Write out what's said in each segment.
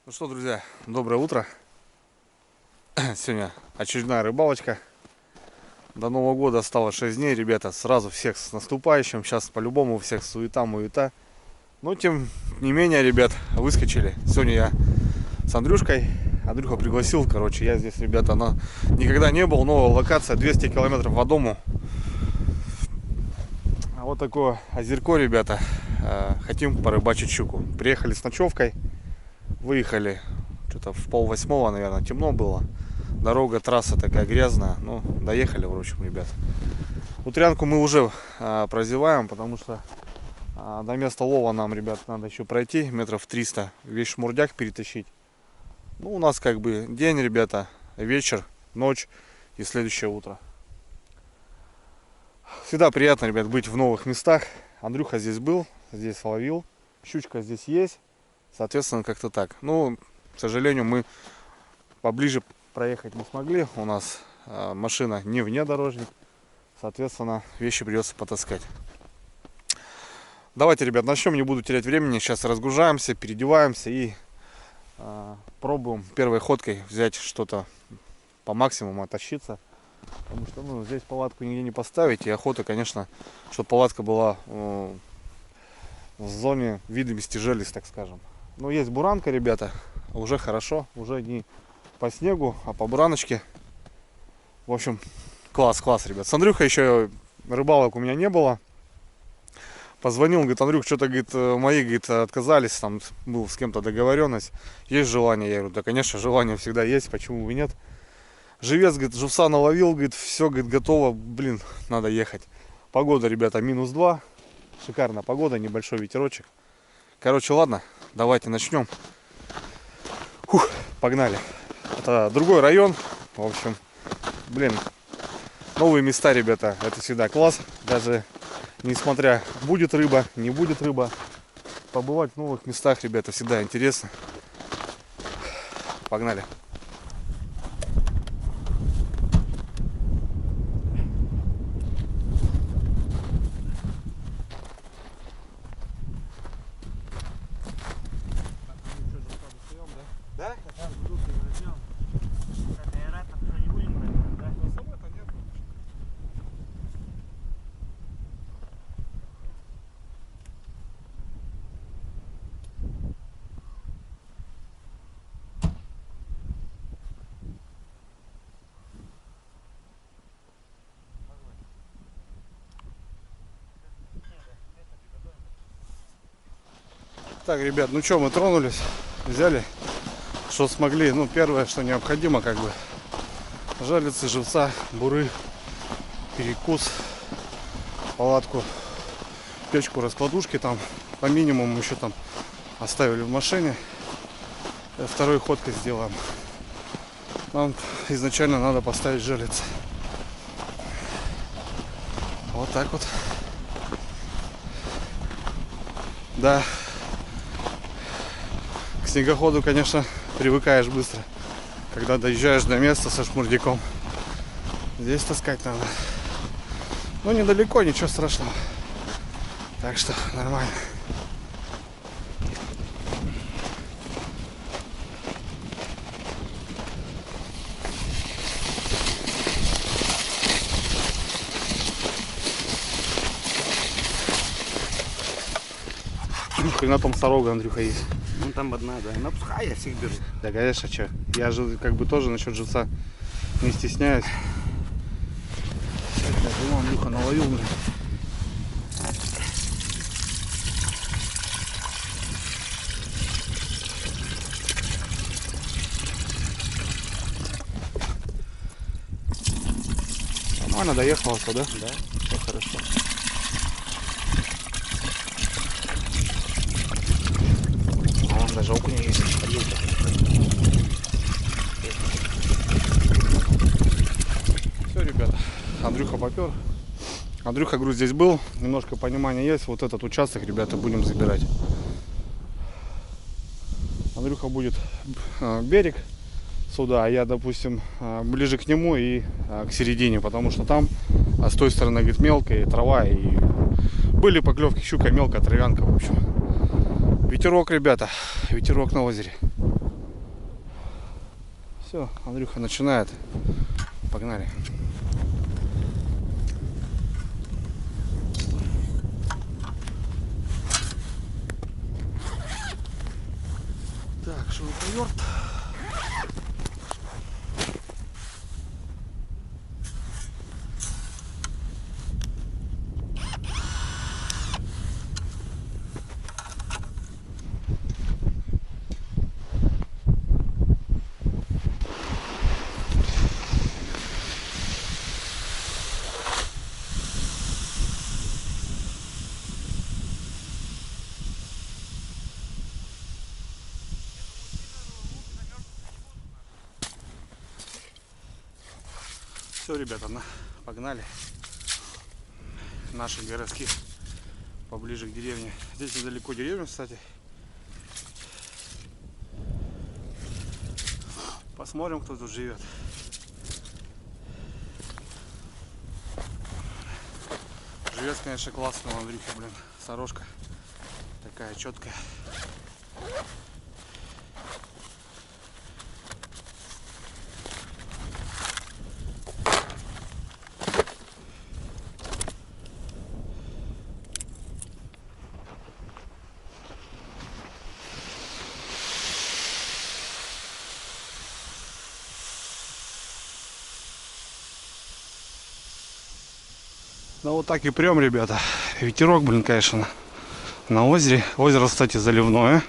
Ну что, друзья, доброе утро. Сегодня очередная рыбалочка. До Нового года осталось 6 дней, ребята. Сразу всех с наступающим. Сейчас по-любому у всех суета-муета. Но тем не менее, ребят, выскочили. Сегодня я с Андрюшкой. Андрюха пригласил, короче, я здесь, ребята, никогда не был. Новая локация, 200 километров в дому. А вот такое озерко, ребята. Хотим порыбачить щуку. Приехали с ночевкой. Выехали что-то в 7:30, наверное, темно было. Дорога, трасса такая грязная. Ну, доехали, в общем, ребят. Утрянку мы уже прозеваем, потому что до места лова нам, ребят, надо еще пройти метров 300. Весь шмурдяк перетащить. Ну, у нас как бы день, ребята, вечер, ночь и следующее утро. Всегда приятно, ребят, быть в новых местах. Андрюха здесь был, здесь ловил. Щучка здесь есть. Соответственно, как-то так. Ну, к сожалению, мы поближе проехать не смогли. У нас машина не внедорожник. Соответственно, вещи придется потаскать. Давайте, ребят, начнем. Не буду терять времени. Сейчас разгружаемся, переодеваемся и пробуем первой ходкой взять что-то по максимуму, оттащиться. Потому что здесь палатку нигде не поставить. И охота, конечно, чтобы палатка была в зоне видимости желез, так скажем. Но есть буранка, ребята, уже хорошо, уже не по снегу, а по бураночке. В общем, класс, ребят. С Андрюхой еще рыбалок у меня не было. Позвонил, говорит, Андрюх, что-то, говорит, мои, говорит, отказались, там был с кем-то договоренность. Есть желание? Я говорю, да, конечно, желание всегда есть, почему бы нет. Живец, говорит, живца наловил, говорит, все, говорит, готово, блин, надо ехать. Погода, ребята, -2, шикарная погода, небольшой ветерочек. Короче, ладно, давайте начнем. Фух, погнали. Это другой район. В общем, блин, новые места, ребята, это всегда класс. Даже несмотря, будет рыба, не будет рыба. Побывать в новых местах, ребята, всегда интересно. Погнали. Так, ребят, ну что, мы тронулись, взяли, что смогли. Ну, первое, что необходимо, как бы, жерлицы, живца, буры, перекус, палатку, печку, раскладушки там по минимуму еще там оставили в машине. Второй ходкой сделаем. Нам изначально надо поставить жерлицы. Вот так вот. Да. К снегоходу, конечно, привыкаешь быстро. Когда доезжаешь до места со шмурдяком. Здесь таскать надо. Ну, недалеко, ничего страшного. Так что нормально. Хрена там сорога, Андрюха, есть. Ну там одна, да. Ну пускай я всех беру. Да, конечно, че. Я же как бы тоже насчет живца не стесняюсь. Вон, Андрюха наловил, блин. Нормально доехала-то, да? Да. Все хорошо. А вон даже окунь есть. Все, ребята, Андрюха попер. Андрюха, говорю, здесь был. Немножко понимания есть. Вот этот участок, ребята, будем забирать. Андрюха будет берег сюда, а я, допустим, ближе к нему и к середине, потому что там с той стороны, говорит, мелкая трава, и были поклевки, щука, мелкая травянка, в общем. Ветерок, ребята, ветерок на озере. Все, Андрюха начинает. Погнали. Так, шуруповерт. Все, ребята, погнали. Наши городские поближе к деревне. Здесь недалеко деревня, кстати. Посмотрим, кто тут живет. Живет, конечно, классно, Андрюха, блин. Сорожка такая четкая. Ну вот так и прям, ребята. Ветерок, блин, конечно, на озере. Озеро, кстати, заливное.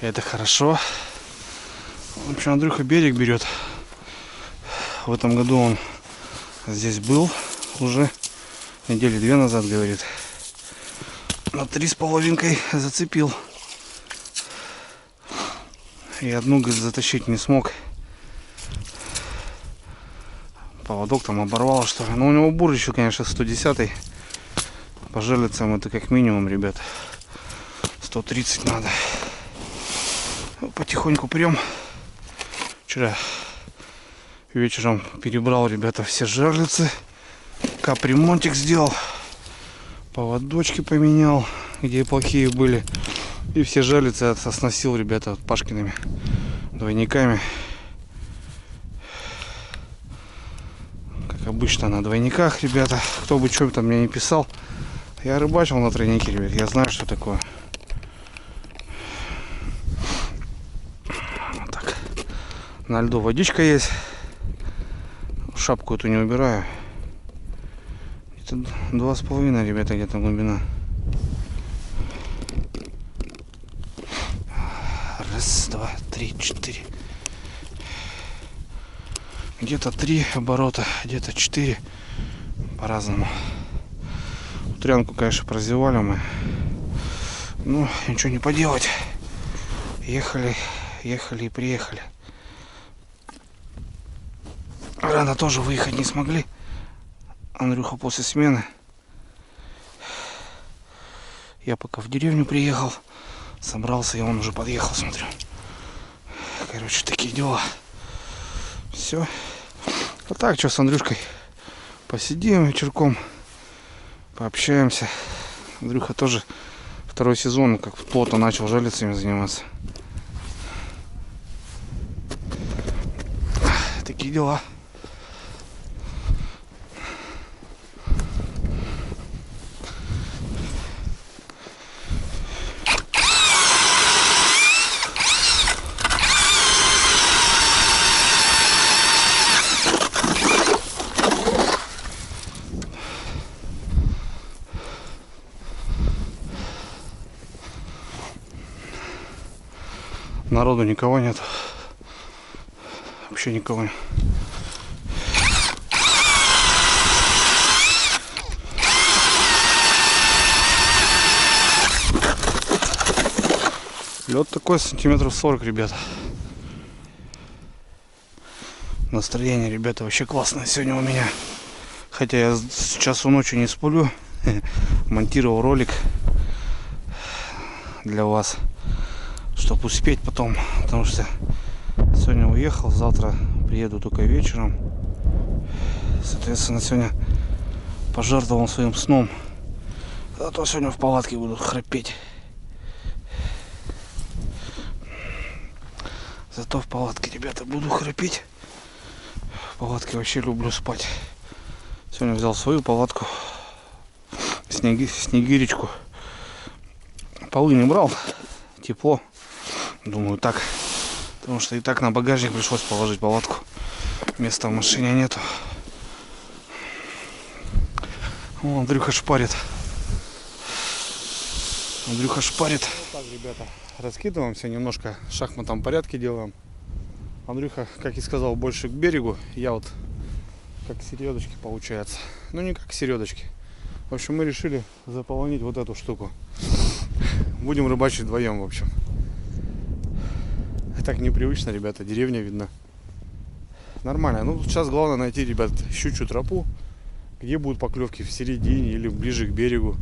Это хорошо. В общем, Андрюха берег берет. В этом году он здесь был уже недели 2 назад, говорит. На 3,5 зацепил. И одну, говорит, затащить не смог. Поводок там оборвало, что ли. Но у него бур еще, конечно, 110-й. По жерлицам это как минимум, ребят. 130 надо. Потихоньку прям. Вчера вечером перебрал, ребята, все жерлицы. Капремонтик сделал. Поводочки поменял, где плохие были. И все жерлицы сносил, ребята, Пашкиными двойниками. Обычно на двойниках, ребята. Кто бы что там мне не писал, я рыбачил на тройнике, ребят. Я знаю, что такое. Вот так. На льду водичка есть. Шапку эту не убираю. Это 2,5, ребята, где-то глубина. 2, 3, 4. Где-то 3 оборота, где-то 4. По-разному. Утрянку, конечно, прозевали мы. Ну, ничего не поделать. Ехали и приехали. Рано тоже выехать не смогли. Андрюха после смены. Я пока в деревню приехал, собрался, и он уже подъехал, смотрю. Короче, такие дела. Все. А так, что с Андрюшкой? Посидим вечерком, пообщаемся. Андрюха тоже второй сезон, как плотно начал жалицами заниматься. Такие дела. Народу никого нет. Вообще никого нет. Лед такой сантиметров 40, ребята. Настроение, ребята, вообще классное сегодня у меня. Хотя я с часу ночи не сплю. Монтировал ролик для вас, чтобы успеть потом, потому что сегодня уехал, завтра приеду только вечером. Соответственно, сегодня пожертвовал своим сном, а то сегодня в палатке буду храпеть. Зато в палатке, ребята, буду храпеть. В палатке вообще люблю спать. Сегодня взял свою палатку, снегиречку. Полы не брал, тепло. Думаю, так. Потому что и так на багажник пришлось положить палатку. Места в машине нету. О, Андрюха шпарит. Андрюха шпарит. Вот так, ребята, раскидываемся немножко, в шахматном порядке делаем. Андрюха, как и сказал, больше к берегу. Я вот как середочки получается. Ну не как середочки. В общем, мы решили заполонить вот эту штуку. Будем рыбачить вдвоем, в общем. Так непривычно, ребята, деревня видно. Нормально. Ну, сейчас главное найти, ребят, щучью тропу, где будут поклевки, в середине или ближе к берегу.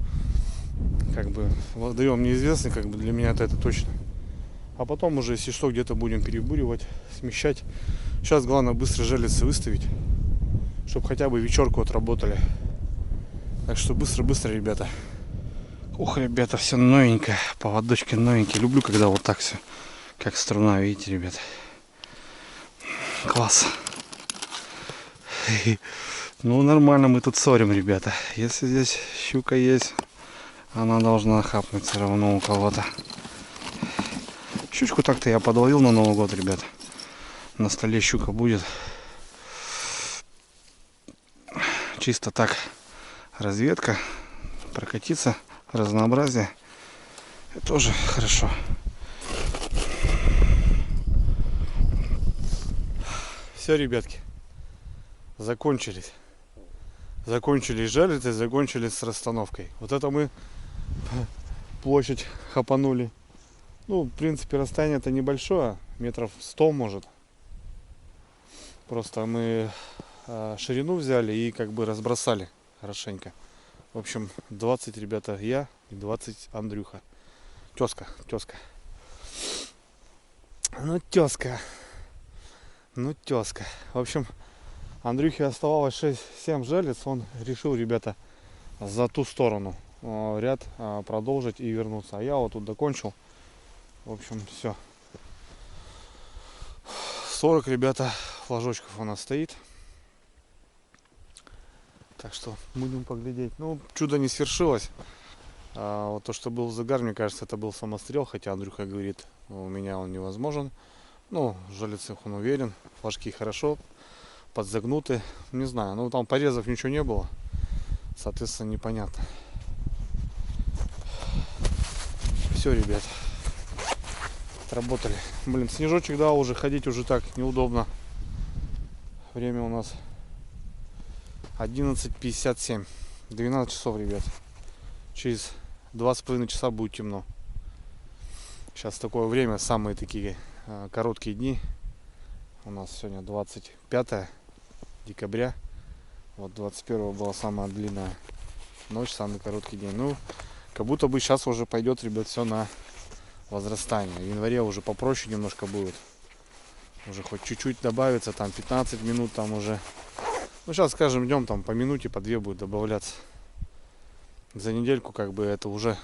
Как бы водоем неизвестный, как бы для меня это точно. А потом уже, если что, где-то будем перебуривать, смещать. Сейчас главное быстро жалиться выставить, чтобы хотя бы вечерку отработали. Так что быстро, ребята. Ух, ребята, все новенькое, поводочки новенькие. Люблю, когда вот так все, как струна, видите, ребята. Класс. Ну, нормально мы тут ссорим, ребята. Если здесь щука есть, она должна хапнуть все равно у кого-то. Щучку так-то я подловил на Новый год, ребята. На столе щука будет. Чисто так, разведка, прокатиться, разнообразие. Это тоже хорошо. Все, ребятки, закончились жалить и закончились с расстановкой. Вот это мы площадь хапанули. Ну, в принципе, расстояние-то небольшое, метров 100 может. Просто мы ширину взяли и как бы разбросали хорошенько. В общем, 20, ребята, я и 20 Андрюха. Тезка. Ну, тезка. В общем, Андрюхе оставалось 6-7 жалец. Он решил, ребята, за ту сторону ряд продолжить и вернуться. А я вот тут закончил. В общем, все. 40, ребята, флажочков у нас стоит. Так что будем поглядеть. Ну, чудо не свершилось. Вот то, что был загар, мне кажется, это был самострел. Хотя Андрюха говорит, у меня он невозможен. Ну, в жалицах он уверен. Флажки хорошо подзагнуты. Не знаю, ну там порезов ничего не было. Соответственно, непонятно. Все, ребят. сработали. Блин, снежочек, да, уже ходить уже так неудобно. Время у нас 11:57. 12 часов, ребят. Через 2,5 часа будет темно. Сейчас такое время, самые такие короткие дни. У нас сегодня 25 декабря. Вот 21 была самая длинная ночь, самый короткий день. Ну, как будто бы сейчас уже пойдет, ребят, все на возрастание. В январе уже попроще немножко будет. Уже хоть чуть-чуть добавится, там 15 минут там уже. Ну, сейчас, скажем, днем там по минуте, по две будет добавляться. За недельку как бы это уже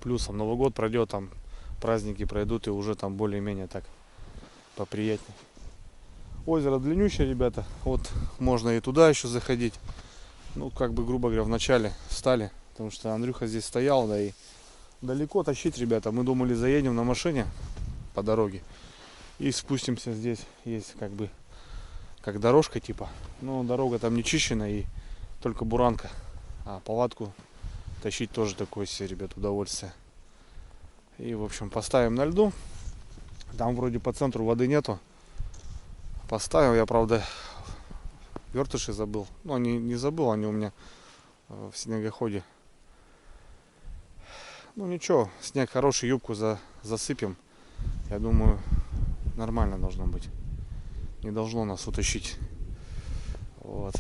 плюсом. Новый год пройдет, там праздники пройдут и уже там более-менее так поприятнее. Озеро длиннющее, ребята. Вот можно и туда еще заходить. Ну, как бы, грубо говоря, в начале встали. Потому что Андрюха здесь стоял, да и далеко тащить, ребята. Мы думали, заедем на машине по дороге и спустимся. Здесь есть как бы как дорожка типа. Но дорога там не чищена и только буранка. А палатку тащить тоже такое себе, ребят, удовольствие. И, в общем, поставим на льду. Там вроде по центру воды нету. Поставил я, правда, вертыши забыл. Ну, не забыл, они у меня в снегоходе. Ну ничего, снег хороший, юбку засыпем. Я думаю, нормально должно быть. Не должно нас утащить. Вот.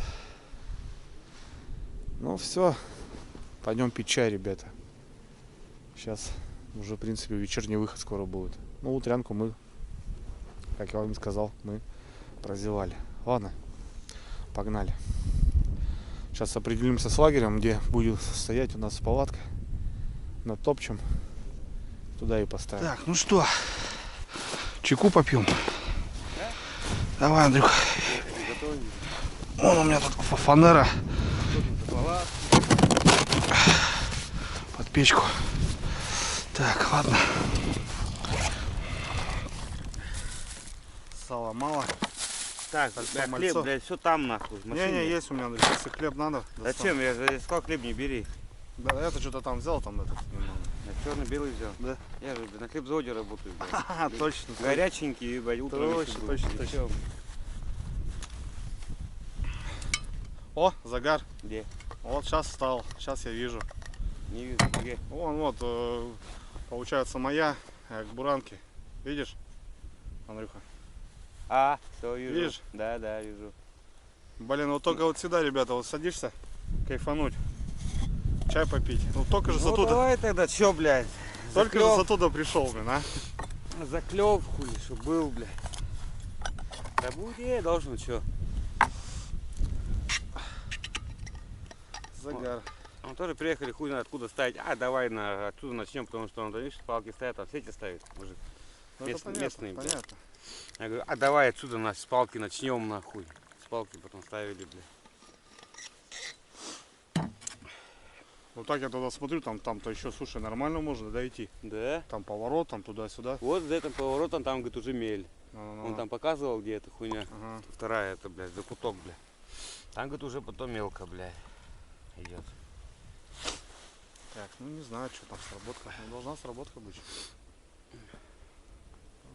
Ну все, пойдем пить чай, ребята. Сейчас уже, в принципе, вечерний выход скоро будет. Ну, утрянку мы, как я вам и сказал, мы прозевали. Ладно, погнали. Сейчас определимся с лагерем, где будет стоять у нас палатка. Натопчем. Туда и поставим. Так, ну что, чайку попьем. Давай, Андрюх. Вон у меня тут фанера. Под печку. Так, ладно. Сала мало. Так, бля, хлеб, блядь, все там нахуй. в машине. Не, есть у меня, Андрюх, если хлеб надо. Зачем? Я же сказал, хлеб не бери. Да, я-то что-то там взял, там этот немного. Я черно-белый взял. Да. Я же блядь, на хлебзаводе работаю, блядь. Ха, точно. Горяченький, блядь, утром. Точно, еще будет. точно, И точно. всё. О, загар. Где? Вот сейчас встал, сейчас я вижу. Не вижу, где. Вон, вот, получается моя к буранке. Видишь, Андрюха? А, все, вижу. Видишь? Да, да, вижу. Блин, вот только вот сюда, ребята, вот садишься, кайфануть, чай попить. Ну только же Ну оттуда, давай тогда, чё, блядь? только же оттуда пришел, блин, а? Заклёв, хули, что был, блядь. Да будет, должен, чё. Загар. Мы тоже приехали, хуй знает откуда ставить. А, давай отсюда начнем, потому что он, видишь, палки стоят, там сети ставят. Мужик. Ну, это понятно, местные, блядь. понятно. Я говорю, а давай отсюда с палки начнем, нахуй. С палки потом ставили, блядь. Вот так я туда смотрю, там-то еще, слушай, нормально можно дойти. Да? Там поворот, там туда-сюда. Вот за этим поворотом там, говорит, уже мель. Ну-ну-ну. Он там показывал, где эта хуйня. Ага. Вторая, это, блядь, закуток, блядь. Там, говорит, уже потом мелко, блядь, идет. Так, ну не знаю, что там сработка. Ну, должна сработка быть.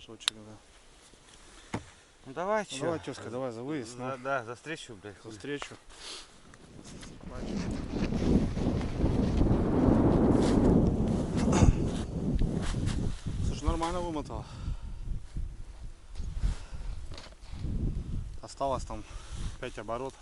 Жёчек, да. Ну давай, Ну, чё? давай, тезка, давай за выезд. Да, да, за встречу, блядь. За встречу. Слушай, нормально вымотал. Осталось там 5 оборотов.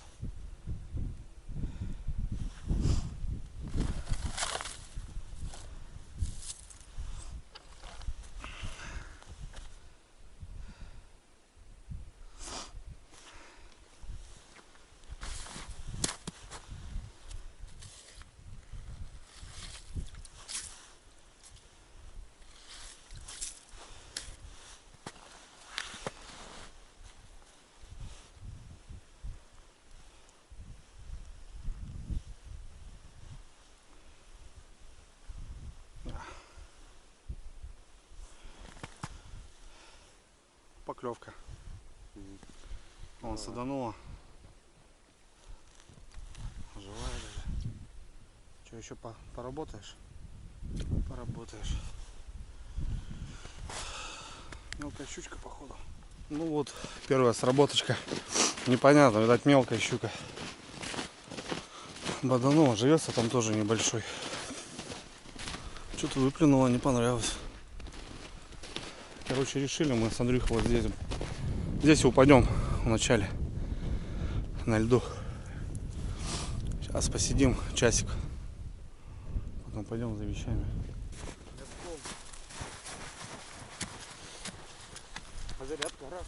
Поклевка. Вон саданула. Живая даже. Что, еще поработаешь? Поработаешь. Мелкая щучка, походу. Ну вот, первая сработочка. Непонятно, видать, мелкая щука. Баданова живется там тоже небольшой. Что-то выплюнуло, не понравилось. Короче, решили мы с Андрюхой вот здесь. Здесь упадем вначале на льду. Сейчас посидим часик. Потом пойдем за вещами. Зарядка, раз,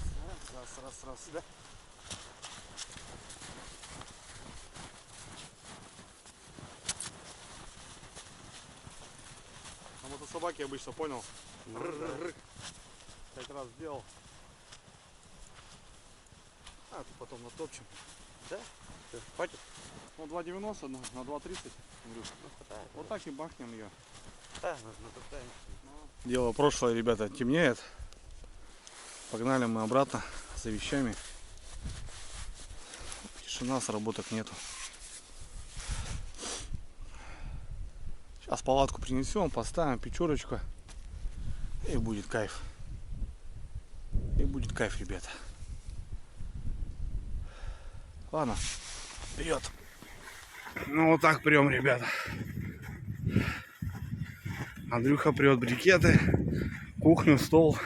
да. А мотособаки обычно понял. Р-р-р. 5 раз сделал. А, тут потом натопчем. Да? Хватит? Ну 2,90 на 2,30. Вот так и бахнем ее. Да, натоптаем. Дело прошлое, ребята, темнеет. Погнали мы обратно за вещами. Тишина, сработок нету. Сейчас палатку принесем, поставим печурочку. И будет кайф. И будет кайф, ребята. Ладно, вперед. Ну вот так прем, ребята. Андрюха прет брикеты, кухню, стол.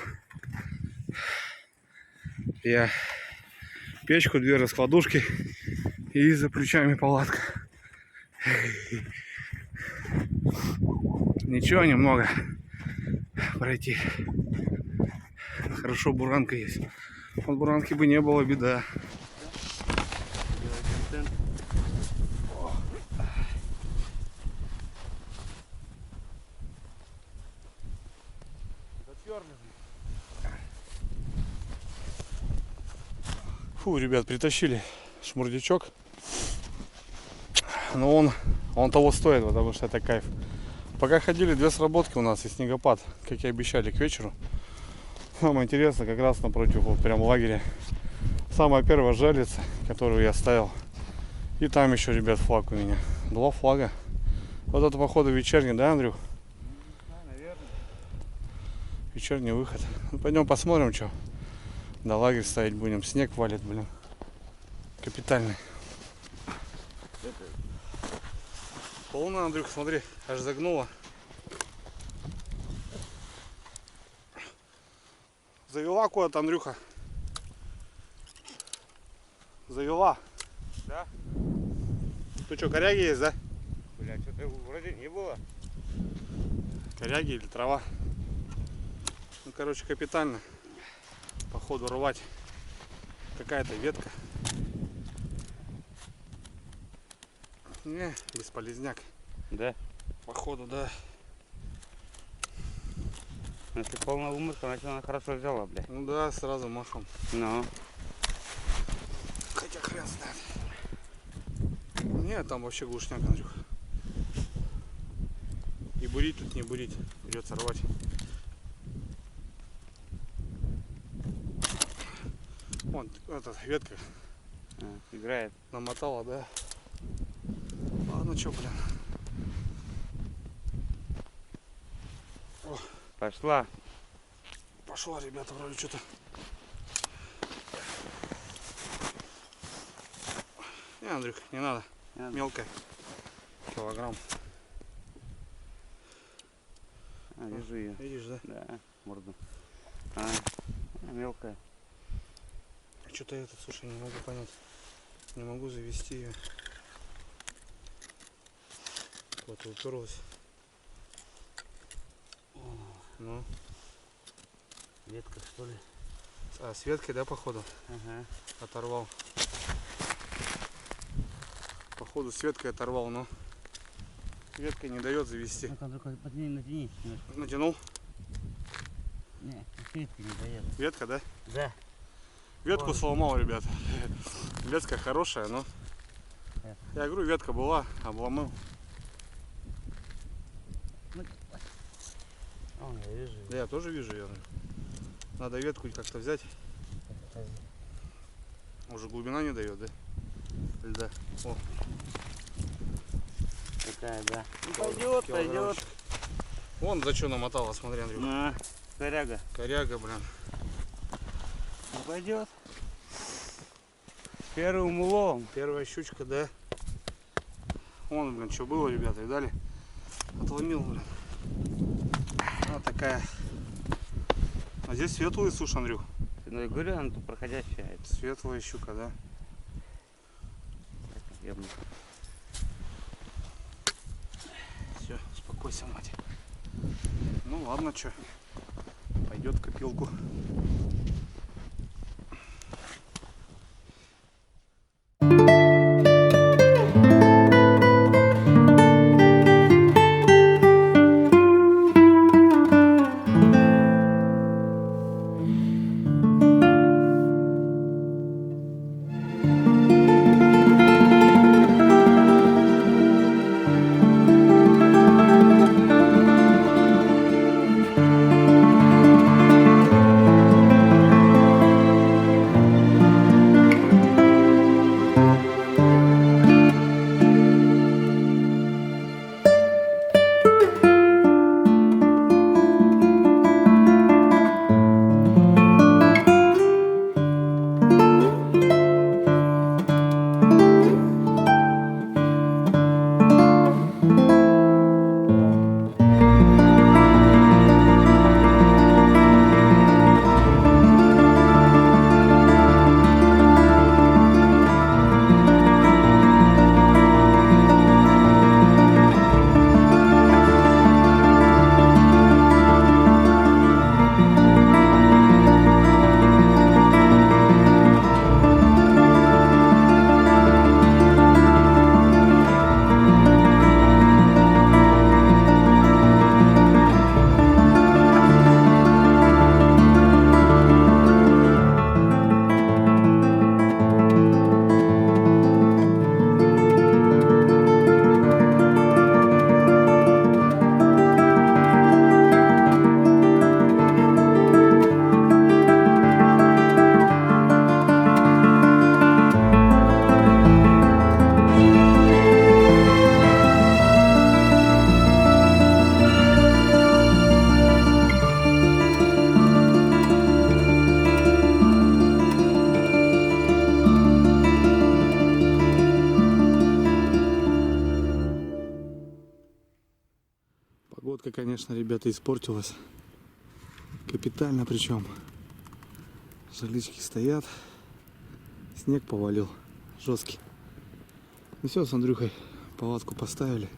Я печку, 2 раскладушки и за плечами палатка. Ничего, немного пройти. Хорошо, буранка есть. Вот буранки бы не было, беда. Фу, ребят, притащили шмурдячок. Но он того стоит, потому что это кайф. Пока ходили, 2 сработки у нас и снегопад, как и обещали, к вечеру. Самое интересное, как раз напротив, вот прям лагеря. Самая первая жалица, которую я ставил. И там еще, ребят, флаг у меня. 2 флага. Вот это, походу, вечерний, да, Андрюх? Да, наверное. Вечерний выход. Ну, пойдем посмотрим, что. Да, лагерь ставить будем. Снег валит, блин. Капитальный. Полно, Андрюх, смотри, аж загнуло. Завела куда-то, Андрюха. Завела. Да? Ты что, коряги есть, да? Бля, что-то вроде не было. Коряги или трава. Ну, короче, капитально. Походу рвать. Какая-то ветка. Не, бесполезняк. Да? Походу, да. Если полная выморка, значит она хорошо взяла, бля. Ну да, сразу махом. Ну. Хотя хрен знает. Нет, там вообще глушняк, Андрюх. И бурить тут не бурить. Придется рвать. Вон, эта ветка Играет. намотала, да? Ладно, чё, блин. О, Пошла. пошла, ребята, вроде что-то. Не, Андрюх, не надо. Не надо. Мелкая. Килограмм. А, вижу ее. Видишь, да? Да, морду. Мелкая. Что-то этот, слушай, не могу понять. Не могу завести ее. Вот уперлась. Ну, Ветка, что ли? а с веткой, да, походу? Ага. Оторвал. Походу с веткой оторвал, но ветка не дает завести. Ну-ка, только натяни. Натянул? Не, ветка не дает. Ветка, да? Да. Ветку Ой. сломал, ребят. Ветка хорошая, но я говорю, ветка была, обломал. О, я вижу. Да я тоже вижу ее. Надо ветку как-то взять. Уже глубина не дает, да? Льда. О, Такая, да. Ну, килограммчик. пойдет. Вон за что намотала, смотри, Андрюха. На, коряга. Коряга, блин. Пойдет. Первым уловом. Первая щучка, да? Вон, блин, что было, ребята, видали? Отломил, блин. Вот такая. А здесь светлый суш, Андрюх. Ну я говорю, она тут проходящая. Светлая щука, да? Все, успокойся, мать. Ну ладно, что. Пойдет в копилку. Погодка, конечно, ребята, испортилась. Капитально причем. Жилички стоят. Снег повалил. Жесткий. Ну все, с Андрюхой палатку поставили.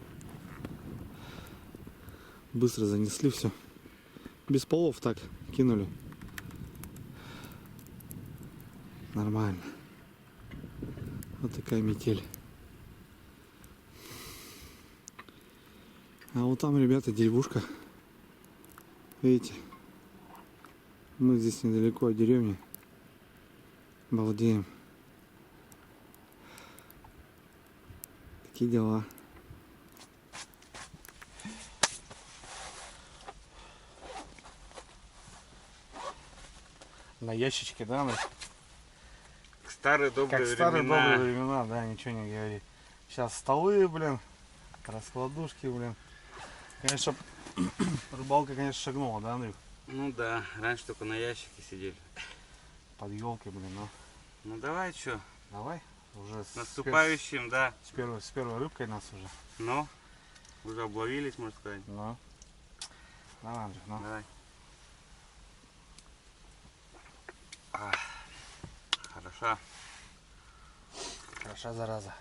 Быстро занесли все. Без полов так кинули. Нормально. Вот такая метель. А вот там, ребята, деревушка. Видите? Мы здесь недалеко от деревни. Балдеем. Такие дела. На ящичке, да, Андрей? Старые добрые Как времена. старые добрые времена, да, ничего не говори. Сейчас столы, блин, раскладушки, блин. Конечно, рыбалка, конечно, шагнула, да, Андрюх? Ну да, раньше только на ящике сидели. Под елкой, блин, ну. Ну давай, что? Давай, уже С наступающим, да. с первой рыбкой нас уже. Ну, уже обловились, можно сказать. Ну. Давай, Андрюх, ну. Давай. Хороша. Хороша зараза.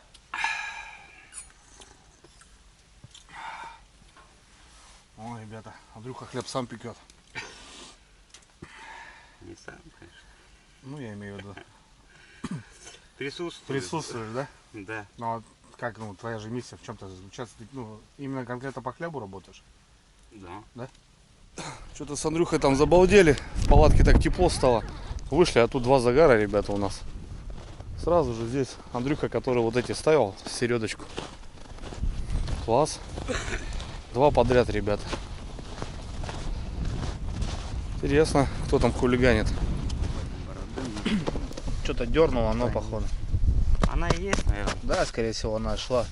О, ребята, Андрюха хлеб сам пекет. Не сам, конечно. Ну, я имею в виду. Присутствует. Присутствуешь, да? Да. Ну, а как, ну, твоя же миссия в чем-то заключается? Ты, ну, именно конкретно по хлебу работаешь? Да. Что-то с Андрюхой там забалдели. В палатке так тепло стало. Вышли, а тут два загара, ребята, у нас. Сразу же здесь Андрюха, который вот эти ставил, середочку. Класс. Два подряд, ребят. Интересно, кто там хулиганит. Что-то дернуло, оно походу. Она и есть, наверное. Да, скорее всего, она шла.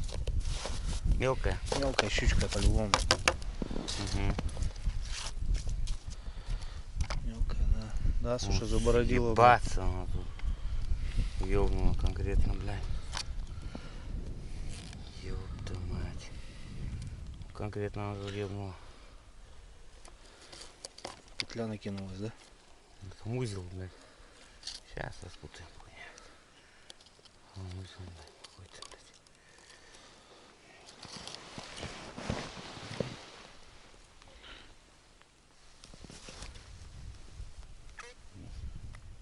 Мелкая. Мелкая щучка по-любому. Угу. Мелкая, да. Нас уже забородило. Ебаться она тут. Ёбнула конкретно, блядь. Ёпта мать. Конкретно она тут ёбнула. Петля накинулась, да? Это узел, блядь. Сейчас распутаем. Узел, блядь, какой-то, блядь.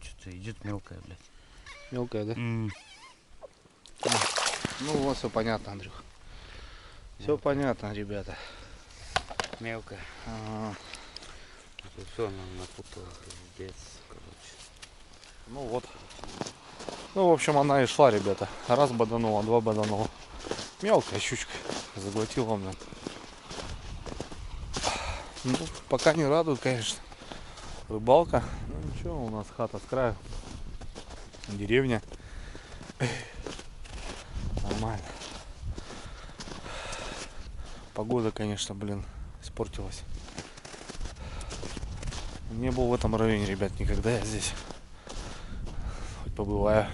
Что-то идет мелкая, блядь. Мелкая, да? Ну вот все понятно, Андрюх. Все понятно, ребята. Мелкая. Ага. Тут все нам напутала, пиздец, короче. Ну вот. Ну, в общем, она и шла, ребята. Раз боданула, два боданула. Мелкая щучка. Заглотила меня. Ну, пока не радует, конечно. Рыбалка. Ну ничего, у нас хата с краю. Деревня. Нормально. Погода, конечно, блин, испортилась. Не был в этом районе, ребят, никогда я здесь. Хоть побываю.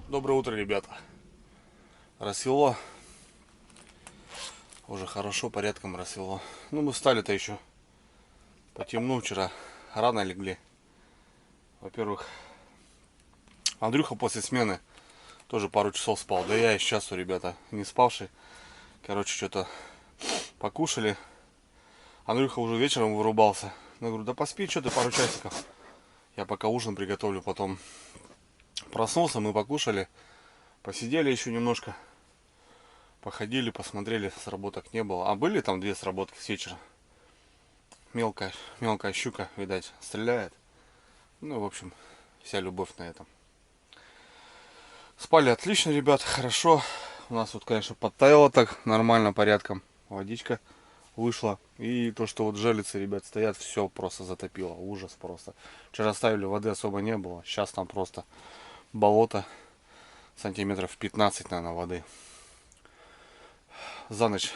Доброе утро, ребята. Рассвело. Уже хорошо, порядком рассвело. Ну, мы встали-то еще по темну вчера. Рано легли. Во-первых, Андрюха после смены тоже пару часов спал. Да я и сейчас, ребята, не спавший. Короче, что-то покушали. Андрюха уже вечером вырубался. Я говорю, да поспи, что ты, пару часиков. Я пока ужин приготовлю, потом проснулся, мы покушали. Посидели еще немножко. Походили, посмотрели, сработок не было. А были там 2 сработки с вечера. Мелкая щука, видать, стреляет. Ну, в общем, вся любовь на этом. Спали отлично, ребят, хорошо. У нас вот, конечно, подтаяло так нормально, порядком. Водичка вышла. И то, что вот жерлицы, ребят, стоят, все просто затопило. Ужас просто. Вчера ставили, воды особо не было. Сейчас там просто болото. Сантиметров 15, наверное, воды. За ночь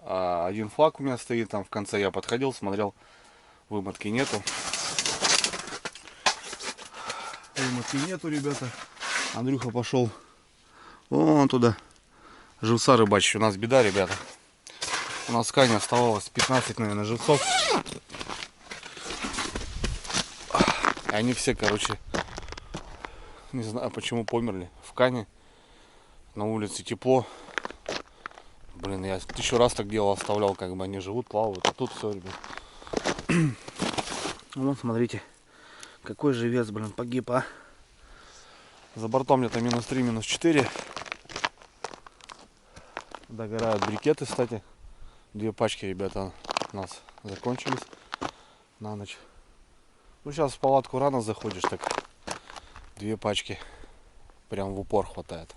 один флаг у меня стоит. Там в конце я подходил, смотрел. Вымотки нету. Вымотки нету, ребята. Андрюха пошел вон туда. Живца рыбачить. У нас беда, ребята. У нас в Кане оставалось 15, наверное, живцов. И они все, короче, не знаю почему померли. В Кане на улице тепло. Блин, я 1000 раз так делал, оставлял, как бы они живут, плавают. А тут все, ребят. Вот, смотрите, какой живец, блин, погиб, а. За бортом где-то -3, -4. Догорают брикеты, кстати. 2 пачки, ребята, у нас закончились на ночь. Ну, сейчас в палатку рано заходишь, так 2 пачки прям в упор хватает.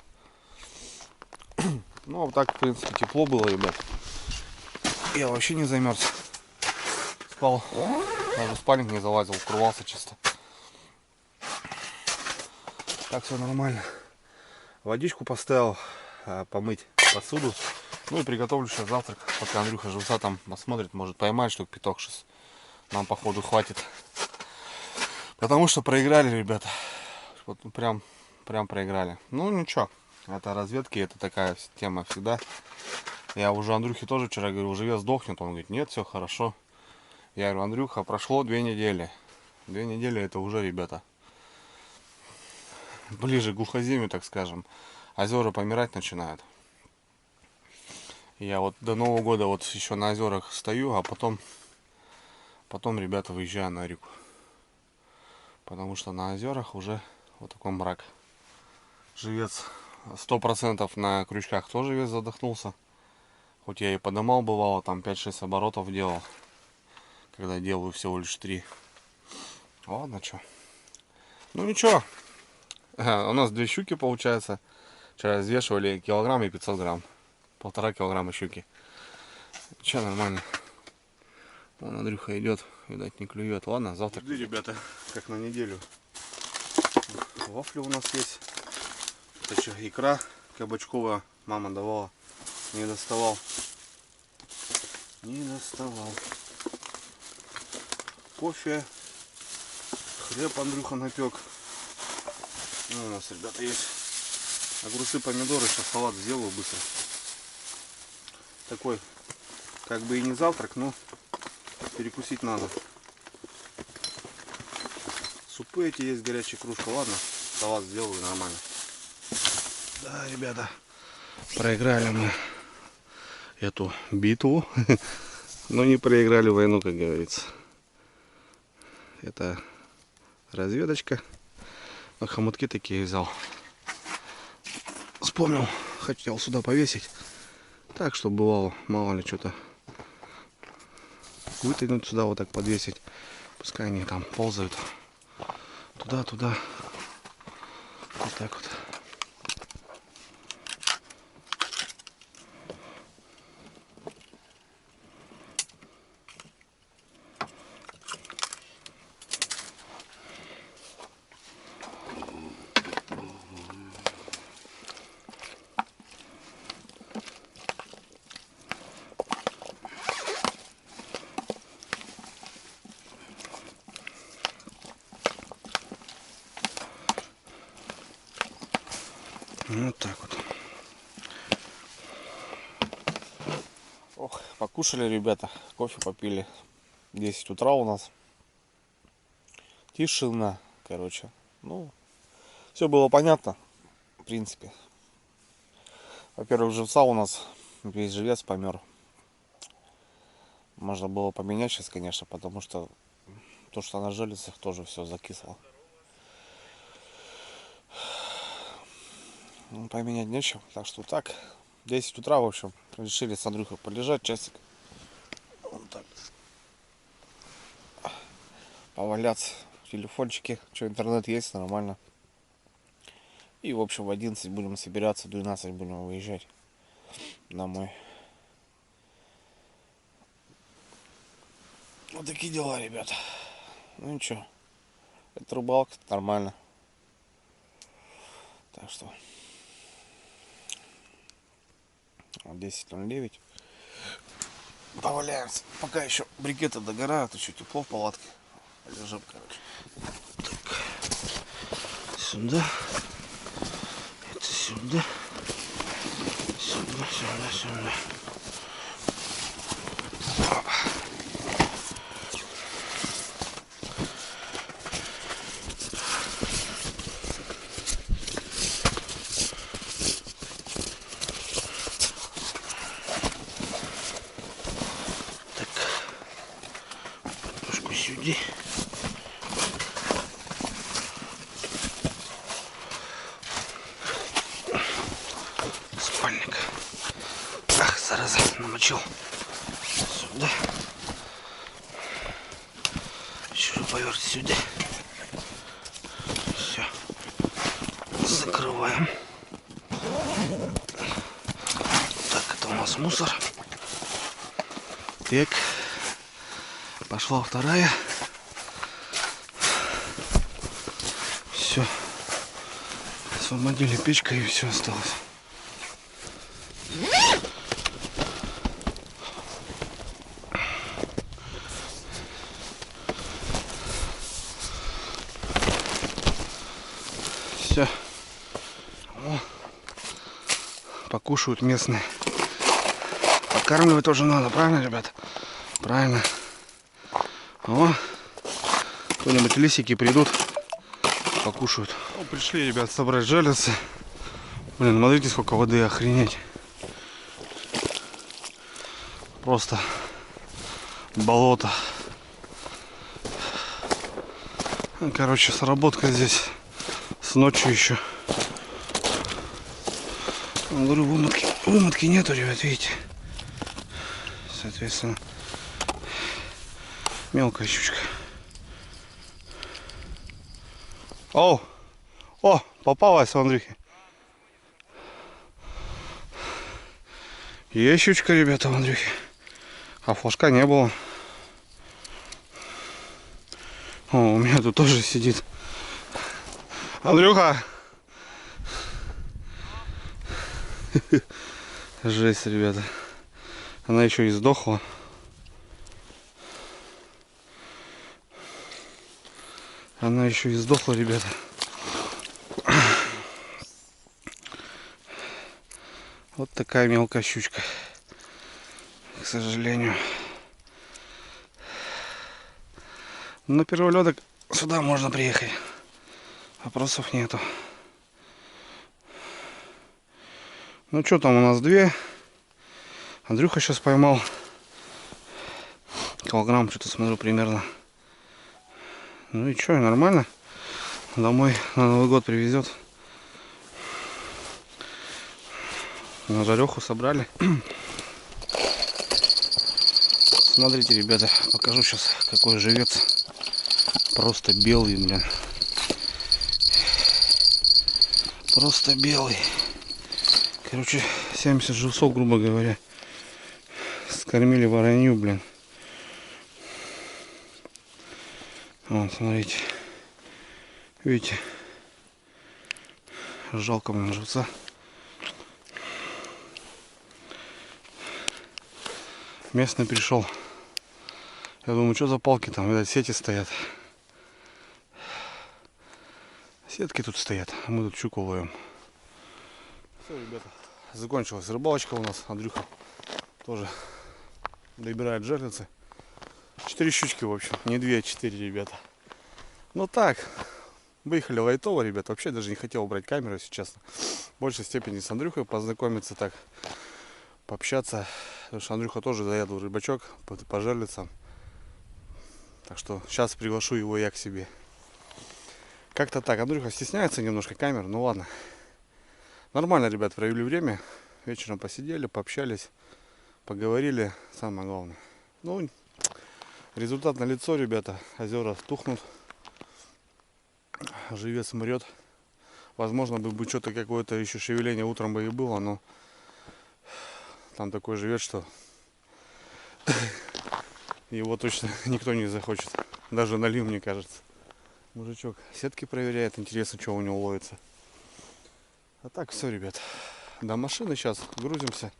Ну, а так, в принципе, тепло было, ребят. Я вообще не замерз. Спал. Даже в спальник не залазил, укрывался чисто. Так, все нормально. Водичку поставил, помыть посуду. Ну и приготовлю сейчас завтрак. Пока Андрюха живца там посмотрит, может поймать штук 5-6. Нам, походу, хватит. Потому что проиграли, ребята. Вот прям проиграли. Ну ничего. Это разведки, это такая тема всегда. Я уже Андрюхе тоже вчера говорю, живец сдохнет. Он говорит, нет, все хорошо. Я говорю, Андрюха, прошло 2 недели. 2 недели это уже, ребята, ближе к глухоземью, так скажем. Озера помирать начинают. Я вот до Нового года вот еще на озерах стою, а потом, ребята, выезжаю на реку. Потому что на озерах уже вот такой мрак. Живец 100% на крючках тоже весь задохнулся. Хоть я и подымал, бывало, там 5-6 оборотов делал. Когда делаю всего лишь 3. Ладно, что. Ну ничего. У нас 2 щуки получается. Вчера взвешивали килограмм и 500 грамм. 1,5 килограмма щуки. Че, нормально. Вон Андрюха идет. Видать, не клюет. Ладно, завтра. Ребята, как на неделю. Вафли у нас есть. Это что, икра кабачковая. Мама давала. Не доставал. Кофе. Хлеб Андрюха напек. Ну, у нас, ребята, есть огурцы, помидоры. Сейчас салат сделаю быстро. Такой, как бы и не завтрак, но перекусить надо. Супы эти есть, горячая кружка. Ладно, салат сделаю нормально. Да, ребята, проиграли мы эту битву, но не проиграли войну, как говорится. Это разведочка. Но хомутки такие взял. Вспомнил, хотел сюда повесить. Так, чтобы бывало, мало ли что-то. Вытянуть сюда, вот так подвесить. Пускай они там ползают. Туда-туда. Вот так вот. так вот. Ох, покушали, ребята, кофе попили. 10 утра у нас. Тишина, короче. Ну, все было понятно, в принципе. Во-первых, живца у нас, весь живец помер. Можно было поменять сейчас, конечно, потому что то, что на железах, тоже все закисло. Ну, поменять нечего, так что так. 10 утра, в общем, решили с Андрюхой полежать часик. Вот так. Поваляться в телефончике. Что, интернет есть, нормально. И, в общем, в 11 будем собираться, в 12 будем выезжать домой. Вот такие дела, ребята. Ну ничего. Это рыбалка, нормально. Так что 10:09. Поваляемся. Пока еще брикеты догорают, еще тепло в палатке. Лежим, короче. Так. Сюда. Это сюда. Сюда, сюда, сюда. Сюда. Спальник. Ах, зараза, намочил. Сюда. Шуруповерт сюда. Все. Закрываем. Так, это у нас мусор. Так. Пошла вторая. Все. Освободили печка и все осталось. Все. О, покушают местные. Подкармливать тоже надо, правильно, ребят? Правильно. О, кто-нибудь лисики придут, покушают. Ну, пришли, ребят, собрать железы. Блин, смотрите, сколько воды, охренеть. Просто болото. Короче, сработка здесь с ночью еще. Говорю, вымытки нету, ребят, видите. Соответственно, мелкая щучка. О, попалась в Андрюхе. Есть щучка, ребята, в Андрюхе. А флажка не было. О, у меня тут тоже сидит. Андрюха! Жесть, ребята. Она еще и сдохла. Она еще и сдохла, ребята. Вот такая мелкая щучка. К сожалению. На перволеток сюда можно приехать. Вопросов нету. Ну что там у нас две. Андрюха сейчас поймал. Килограмм, что-то смотрю примерно. Ну и что, нормально. Домой на Новый год привезет. На жареху собрали. Смотрите, ребята, покажу сейчас, какой живец. Просто белый, блин. Просто белый. Короче, 70 живцов, грубо говоря. Скормили воронью, блин. Вот, смотрите. Видите? Жалко мне живца. Местный пришел. Я думаю, что за палки там? Видать, сети стоят. Сетки тут стоят, а мы тут щуку ловим. Все, ребята, закончилась рыбалочка у нас. Андрюха тоже добирает жерлицы. 4 щучки, в общем, не 2, а 4, ребята. Ну так, выехали лайтово, ребята. Вообще даже не хотел брать камеру, если честно. В большей степени с Андрюхой познакомиться, так, пообщаться. Потому что Андрюха тоже заедал рыбачок по жерлицам. Так что сейчас приглашу его я к себе. Как-то так. Андрюха стесняется немножко камер, ну ладно. Нормально, ребят, провели время. Вечером посидели, пообщались, поговорили. Самое главное. Ну, результат налицо, ребята. Озера тухнут. Живец мрет. Возможно, бы что-то какое-то еще шевеление утром бы и было, но там такой живет, что его точно никто не захочет. Даже налил, мне кажется. Мужичок сетки проверяет. Интересно, что у него ловится. А так все, ребят. До машины сейчас грузимся,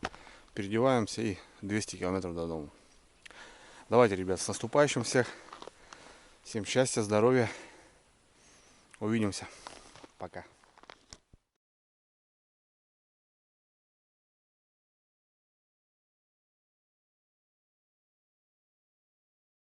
переодеваемся и 200 километров до дома. Давайте, ребят, с наступающим всех. Всем счастья, здоровья. Увидимся. Пока.